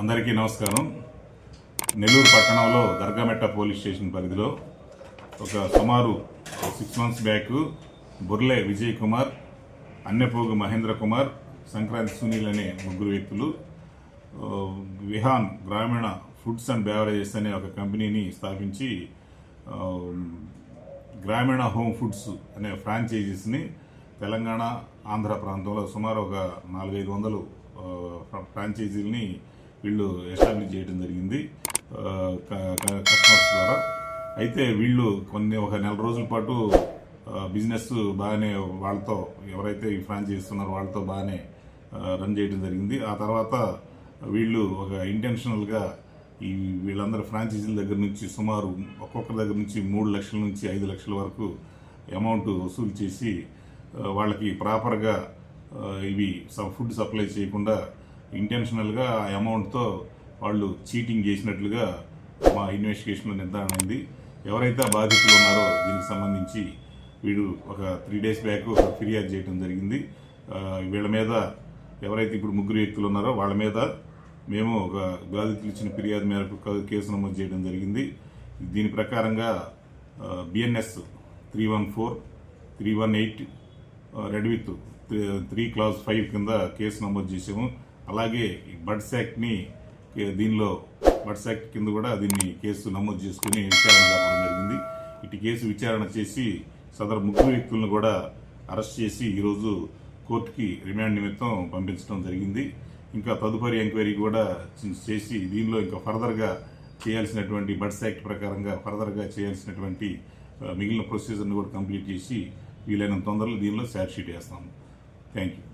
అందరికీ నమస్కారం. నెల్లూరు పట్టణంలో దర్గామెట్ట పోలీస్ స్టేషన్ పరిధిలో ఒక సుమారు 6 months బ్యాక్ బుర్లే విజయ్ కుమార్, అన్నెపోగు మహేంద్ర కుమార్, సంక్రాంతి సునీల్ అనే ముగ్గురు వ్యక్తులు విహాన్ గ్రామీణ ఫుడ్స్ అండ్ బేవరేజెస్ అనే ఒక కంపెనీని స్థాపించి గ్రామీణ హోమ్ ఫుడ్స్ అనే ఫ్రాంచైజీస్ని తెలంగాణ, ఆంధ్ర ప్రాంతంలో సుమారు ఒక 400-500 ఫ్రాంచైజీలని వీళ్ళు ఎస్టాబ్లిష్ చేయడం జరిగింది కస్టమర్స్ ద్వారా. అయితే వీళ్ళు ఒక నెల రోజుల పాటు బిజినెస్ బాగానే వాళ్ళతో, ఎవరైతే ఈ ఫ్రాంచైజీ ఉన్నారో వాళ్ళతో బాగానే రన్ చేయడం జరిగింది. ఆ తర్వాత వీళ్ళు ఒక ఇంటెన్షనల్గా వీళ్ళందరూ ఫ్రాంచైజీల దగ్గర నుంచి సుమారు ఒక్కొక్కరి దగ్గర నుంచి 3 లక్షల నుంచి 5 లక్షల వరకు అమౌంట్ వసూలు చేసి వాళ్ళకి ప్రాపర్గా ఇవి ఫుడ్ సప్లై చేయకుండా ఇంటెన్షనల్గా ఆ అమౌంట్తో వాళ్ళు చీటింగ్ చేసినట్లుగా మా ఇన్వెస్టిగేషన్లో నిర్ధారణ అయింది. ఎవరైతే బాధితులు ఉన్నారో దీనికి సంబంధించి వీడు ఒక 3 days బ్యాక్ ఒక ఫిర్యాదు చేయడం జరిగింది. వీళ్ళ మీద ఎవరైతే ఇప్పుడు ముగ్గురు వ్యక్తులు ఉన్నారో వాళ్ళ మీద మేము ఒక బాధితులు ఇచ్చిన ఫిర్యాదు మేరకు కేసు నమోదు చేయడం జరిగింది. దీని ప్రకారంగా BNS 314, 318 రెడ్ విత్ 3 Clause 5 కింద కేసు నమోదు చేసాము. అలాగే బడ్స్ యాక్ట్ని దీనిలో బడ్స్ యాక్ట్ కింద కూడా దీన్ని కేసు నమోదు చేసుకుని విచారణ జరపడం జరిగింది. ఇటు కేసు విచారణ చేసి సదరు ముగ్గురు వ్యక్తులను కూడా అరెస్ట్ చేసి ఈరోజు కోర్టుకి రిమాండ్ నిమిత్తం పంపించడం జరిగింది. ఇంకా తదుపరి ఎంక్వైరీ కూడా చేసి దీనిలో ఇంకా ఫర్దర్గా చేయాల్సినటువంటి బడ్స్ యాక్ట్ ప్రకారంగా ఫర్దర్గా చేయాల్సినటువంటి మిగిలిన ప్రొసీజర్ని కూడా కంప్లీట్ చేసి వీలైనంత తొందరలో దీనిలో ఛార్జ్ షీట్ వేస్తాము. Thank you.